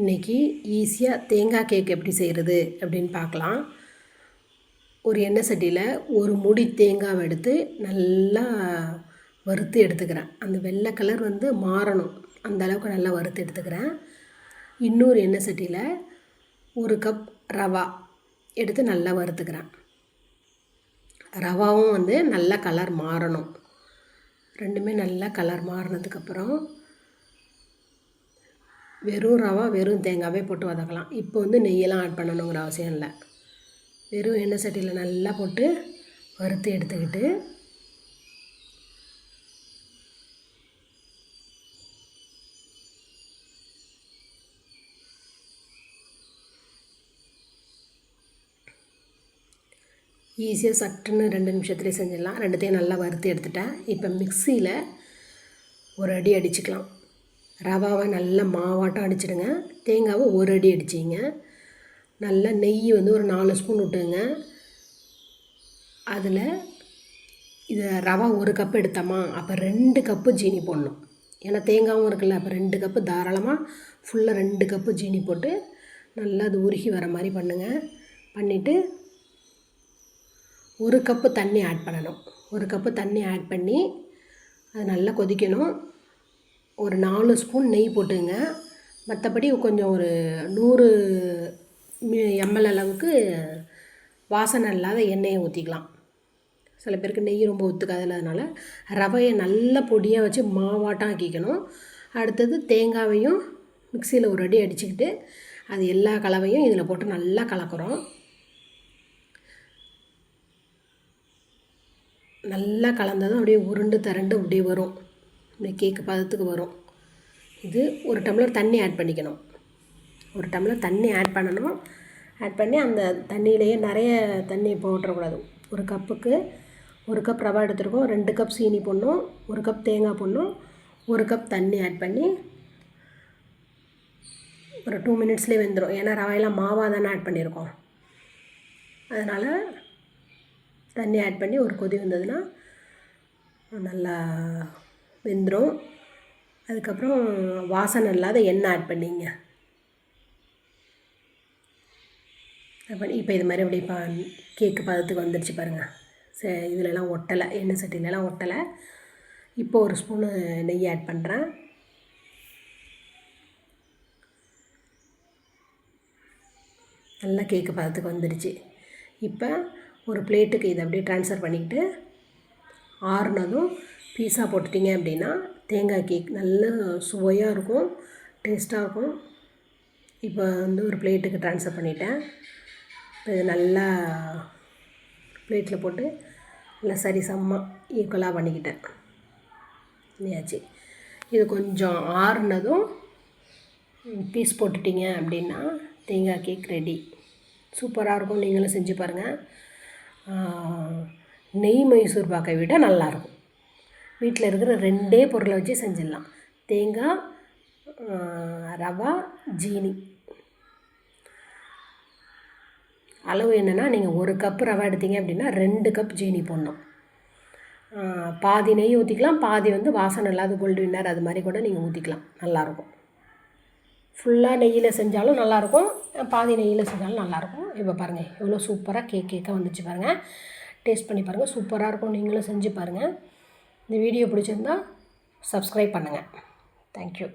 இன்றைக்கி ஈஸியாக தேங்காய் கேக் எப்படி செய்கிறது அப்படின்னு பார்க்கலாம். ஒரு எண்ணெய் சட்டியில் ஒரு முடி தேங்காவை எடுத்து நல்லா வறுத்து எடுத்துக்கிறேன். அந்த வெள்ளை கலர் மாறணும், அந்த அளவுக்கு நல்லா வறுத்து எடுத்துக்கிறேன். இன்னொரு எண்ணெய் சட்டியில் ஒரு கப் ரவா எடுத்து நல்லா வறுத்துக்கிறேன். ரவாவும் நல்லா கலர் மாறணும். ரெண்டுமே நல்லா கலர் மாறினதுக்கப்புறம் வெறும் ரவா வெறும் தேங்காவே போட்டு வதக்கலாம். இப்போ நெய்யெல்லாம் ஆட் பண்ணணுங்கிற அவசியம் இல்லை. வெறும் எண்ணெய் சட்டியில் நல்லா போட்டு வறுத்து எடுத்துக்கிட்டு ஈஸியாக சட்டுன்னு 2 நிமிஷத்துலேயே செஞ்சிடலாம். ரெண்டுத்தையும் நல்லா வறுத்து எடுத்துட்டேன். இப்போ மிக்சியில் ஒரு அடி அடிச்சுக்கலாம். ரவாவை நல்லா மாவாட்டம் அடிச்சிடுங்க. தேங்காவை ஒரு அடி அடிச்சிங்க. நல்லா நெய் ஒரு 4 ஸ்பூன் விட்டுங்க. அதில் இதை ரவா 1 கப்பு எடுத்தோமா, அப்போ 2 கப்பு ஜீனி போடணும். ஏன்னா தேங்காயும் இருக்குல்ல, அப்போ 2 கப்பு தாராளமாக ஃபுல்லாக 2 கப்பு ஜீனி போட்டு நல்லா அது உருகி வர மாதிரி பண்ணுங்கள். பண்ணிவிட்டு 1 கப்பு தண்ணி ஆட் பண்ணணும். 1 கப்பு தண்ணி ஆட் பண்ணி அது நல்லா கொதிக்கணும். ஒரு 4 ஸ்பூன் நெய் போட்டுங்க. மற்றபடி கொஞ்சம் ஒரு 100 ml அளவுக்கு வாசனை இல்லாத எண்ணெயை ஊற்றிக்கலாம். சில பேருக்கு நெய் ரொம்ப ஒத்துக்காதில்ல, அதனால் ரவையை நல்லா பொடியாக வச்சு மாவாட்டம் ஆக்கிக்கணும். அடுத்தது தேங்காவையும் மிக்சியில் ஒரு அடி அடிச்சுக்கிட்டு அது எல்லா கலவையும் இதில் போட்டு நல்லா கலக்கிறோம். நல்லா கலந்ததும் அப்படியே உருண்டு திரண்டு அப்படியே வரும். இந்த கேக்கு பதத்துக்கு வரும். இது 1 டம்ளர் தண்ணி ஆட் பண்ணிக்கணும். 1 டம்ளர் தண்ணி ஆட் பண்ணணும். ஆட் பண்ணி அந்த தண்ணியிலேயே நிறைய தண்ணி போட்டுறக்கூடாது. 1 கப்புக்கு 1 கப் ரவா எடுத்துருக்கோம். 2 கப் சீனி போடணும். 1 கப் தேங்காய் போடணும். 1 கப் தண்ணி ஆட் பண்ணி ஒரு 2 மினிட்ஸ்லேயே வெந்துடும். ஏன்னா ரவையெல்லாம் மாவாக தானே ஆட் பண்ணியிருக்கோம். அதனால் தண்ணி ஆட் பண்ணி ஒரு கொதி வந்ததுன்னா நல்லா வெந்துடும். அதுக்கப்புறம் வாசனை இல்லாத எண்ணெய் ஆட் பண்ணிங்க. இப்போ இது மாதிரி அப்படி கேக்கு பதத்துக்கு வந்துடுச்சு பாருங்கள். இதிலலாம் ஒட்டலை, எண்ணெய் சட்டிலலாம் ஒட்டலை. இப்போ 1 ஸ்பூனு நெய் ஆட் பண்ணுறேன். நல்லா கேக்கு பதத்துக்கு வந்துடுச்சு. இப்போ ஒரு பிளேட்டுக்கு இதை அப்படியே ட்ரான்ஸ்ஃபர் பண்ணிக்கிட்டு ஆறுனதும் பீஸா போட்டுட்டிங்க அப்படின்னா தேங்காய் கேக் நல்ல சுவையாக இருக்கும், டேஸ்ட்டாக இருக்கும். இப்போ ஒரு பிளேட்டுக்கு ட்ரான்ஸ்ஃபர் பண்ணிட்டேன். இப்போ இது நல்லா பிளேட்டில் போட்டு நல்லா சரிசமமாக ஈக்குவலாக பண்ணிக்கிட்டேன். பண்ணியாச்சு. இது கொஞ்சம் ஆறுனதும் பீஸ் போட்டுட்டிங்க அப்படின்னா தேங்காய் கேக் ரெடி. சூப்பராக இருக்கும். நீங்களும் செஞ்சு பாருங்கள். நெய் மைசூர் பாக்கை விட நல்லாயிருக்கும். வீட்டில் இருக்கிற 2 பொருளை வச்சு செஞ்சிடலாம். தேங்காய், ரவா, ஜீனி. அளவு என்னென்னா, நீங்கள் 1 கப்பு ரவா எடுத்தீங்க அப்படின்னா 2 கப் ஜீனி போடணும். பாதி நெய் ஊற்றிக்கலாம், பாதி வாசனை இல்லாத கோல்டு வின்னர் அது மாதிரி கூட நீங்கள் ஊற்றிக்கலாம். நல்லாயிருக்கும். ஃபுல்லாக நெய்யில் செஞ்சாலும் நல்லாயிருக்கும், பாதி நெய்யில் செஞ்சாலும் நல்லாயிருக்கும். இப்போ பாருங்கள் எவ்வளோ சூப்பராக கேக்காக வந்துச்சு பாருங்கள். டேஸ்ட் பண்ணி பாருங்கள், சூப்பராக இருக்கும். நீங்களும் செஞ்சு பாருங்கள். இந்த வீடியோ பிடிச்சிருந்தால் சப்ஸ்கிரைப் பண்ணுங்கள். தேங்க்யூ.